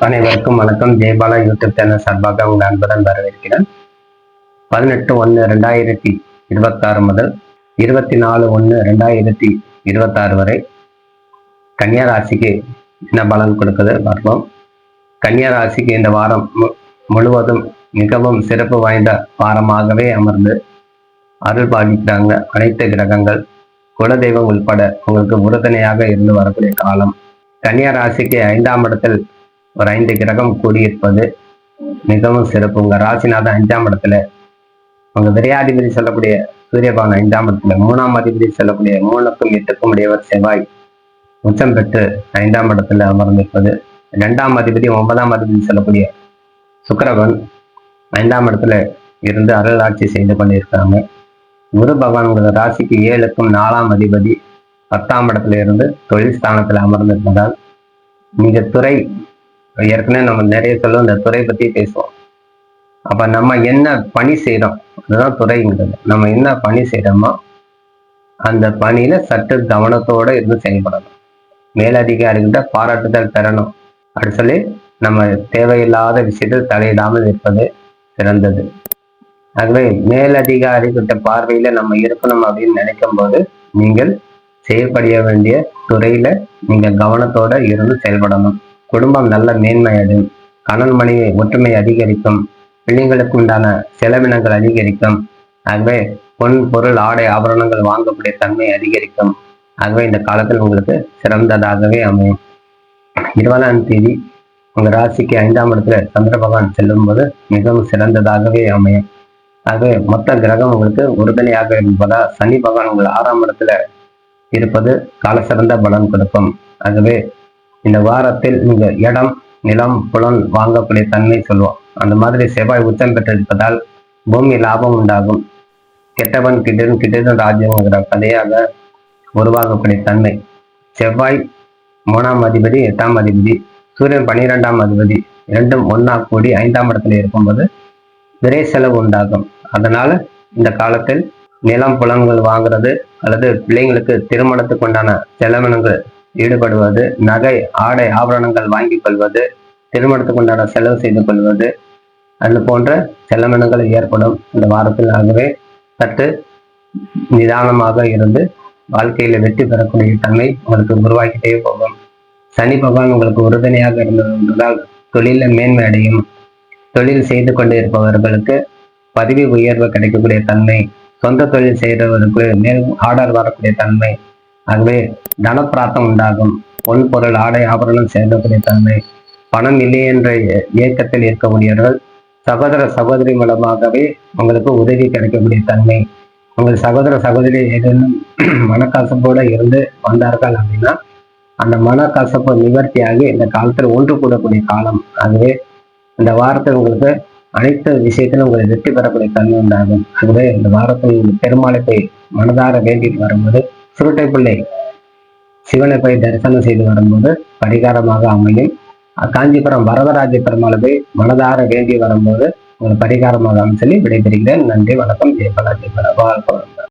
அனைவருக்கும் வணக்கம். Jayapala YouTube channel சார்பாக உங்கள் அன்புடன் வரவேற்கிறேன். 18/1/2026 முதல் 24/1/2026 வரை கன்னியா ராசிக்கு என்ன பலன் கொடுக்குது பார்ப்போம். கன்னியா ராசிக்கு இந்த வாரம் முழுவதும் மிகவும் சிறப்பு வாய்ந்த வாரமாகவே அமர்ந்து அருள் பாதிக்கிறாங்க. அனைத்து கிரகங்கள் குலதெய்வம் உள்பட உங்களுக்கு உறுதுணையாக இருந்து வரக்கூடிய காலம். கன்னியா ராசிக்கு 5ஆம் இடத்தில் ஒரு 5 கிரகம் கூடியிருப்பது மிகவும் சிறப்பு. உங்க ராசிநாதன் 5ஆம் இடத்துல, உங்க விரையாதிபதி சொல்லக்கூடிய சூரியபகவான் 5ஆம் இடத்துல, 3ஆம் அதிபதி சொல்லக்கூடிய 3க்கும் 8க்கும் உடையவர் செவ்வாய் உச்சம் பெற்று 5ஆம் இடத்துல அமர்ந்திருப்பது. 2ஆம் அதிபதி 9ஆம் அதிபதி சொல்லக்கூடிய சுக்கிரன் 5ஆம் இடத்துல இருந்து அருளாட்சி செய்து கொண்டிருக்காங்க. குரு பகவான் உங்க ராசிக்கு 7க்கும் 4ஆம் அதிபதி 10ஆம் இடத்துல இருந்து தொழில் ஸ்தானத்துல அமர்ந்திருப்பதால் இந்த துறை ஏற்கனவே நம்ம நிறைய சொல்லுவோம், இந்த துறை பத்தி பேசுவோம். அப்ப நம்ம என்ன பணி செய்யறோம் அதுதான் துறைங்கிறது. நம்ம என்ன பணி செய்யறோமோ அந்த பணியில சற்று கவனத்தோட இருந்து செயல்படணும். மேலதிகாரிகிட்ட பாராட்டுதல் பெறணும் அப்படி சொல்லி நம்ம தேவையில்லாத விஷயத்தில் தலையிடாமல் இருப்பது சிறந்தது. ஆகவே மேலதிகாரி கிட்ட பார்வையில நம்ம இருக்கணும் அப்படின்னு நினைக்கும் போது நீங்கள் செயல்பட வேண்டிய துறையில நீங்க கவனத்தோட இருந்து செயல்படணும். குடும்பம் நல்ல மேன்மையடையும். கணவன் மனைவி ஒற்றுமை அதிகரிக்கும். பிள்ளைங்களுக்கு உண்டான செலவினங்கள் அதிகரிக்கும். ஆகவே பொன் பொருள் ஆடை ஆபரணங்கள் வாங்கக்கூடிய தன்மை அதிகரிக்கும். ஆகவே இந்த காலத்தில் உங்களுக்கு சிறந்ததாகவே அமையும். 20ஆம் தேதி உங்க ராசிக்கு 5ஆம் இடத்துல சந்திர பகவான் செல்லும் போது மிகவும் சிறந்ததாகவே அமையும். ஆகவே மொத்த கிரகம் உங்களுக்கு உறுதுணையாக இருப்பதா சனி பகவான் உங்கள் 6ஆம் இடத்துல இருப்பது கால சிறந்த பலன் கொடுக்கும். ஆகவே இந்த வாரத்தில் நீங்க இடம் நிலம் புலன் வாங்கக்கூடிய தன்மை சொல்லுவோம். அந்த மாதிரி செவ்வாய் உச்சம் பெற்றிருப்பதால் பூமி லாபம் உண்டாகும். கெட்டவன் கிட்டதும் ராஜ்யங்கிற கதையாக உருவாகக்கூடிய தன்மை. செவ்வாய் 3ஆம் அதிபதி 8ஆம் அதிபதி, சூரியன் 12ஆம் அதிபதி, இரண்டும் ஒன்னா கூடி 5ஆம் இடத்துல இருக்கும்போது விரை செலவு உண்டாகும். அதனால இந்த காலத்தில் நிலம் புலன்கள் வாங்குறது அல்லது பிள்ளைங்களுக்கு திருமணத்துக்கு உண்டான செலவினங்கள் ஈடுபடுவது, நகை ஆடை ஆபரணங்கள் வாங்கி கொள்வது, திருமணத்துக்கு உண்டான செலவு செய்து கொள்வது, அது போன்ற செலவினங்கள் ஏற்படும் இந்த வாரத்தில். ஆகவே சற்று நிதானமாக இருந்து வாழ்க்கையில வெற்றி பெறக்கூடிய தன்மை உங்களுக்கு உருவாக்கிட்டே போகும். சனி பகவான் உங்களுக்கு உறுதுணையாக இருந்ததால் தொழில மேன்மை அடையும். தொழில் செய்து கொண்டு இருப்பவர்களுக்கு பதவி உயர்வு கிடைக்கக்கூடிய தன்மை. சொந்த தொழில் செய்கிறவர்களுக்கு மேலும் ஆர்டர் வரக்கூடிய தன்மை. ஆகவே தனப்பிராத்தம் உண்டாகும். பொன் பொருள் ஆடை ஆபரணம் சேர்க்கக்கூடிய தன்மை. பணம் இல்லை என்ற இயக்கத்தில் இருக்கக்கூடியவர்கள் சகோதர சகோதரி மூலமாகவே உங்களுக்கு உதவி கிடைக்கக்கூடிய தன்மை. உங்கள் சகோதர சகோதரி ஏதேனும் மனக்கசப்போட இருந்து வந்தார்கள் அப்படின்னா அந்த மனக்கசப்பு நிவர்த்தியாகி இந்த காலத்தில் ஒன்று கூடக்கூடிய காலம். ஆகவே இந்த வாரத்தில் உங்களுக்கு அனைத்து விஷயத்திலும் உங்களை வெற்றி பெறக்கூடிய தன்மை உண்டாகும். ஆகவே இந்த வாரத்தில் பெருமாளை போய் மனதார வேண்டிட்டு வரும்போது, சுருட்டை பிள்ளை சிவனை போய் தரிசனம் செய்து வரும்போது பரிகாரமாக அமையும். காஞ்சிபுரம் வரதராஜ பெருமாளை போய் மனதார வேண்டி வரும்போது உங்களுக்கு பரிகாரமாக சொல்லி விடைபெறுகிறேன். நன்றி, வணக்கம். ஜெயபாலா. வாழ்க்கை.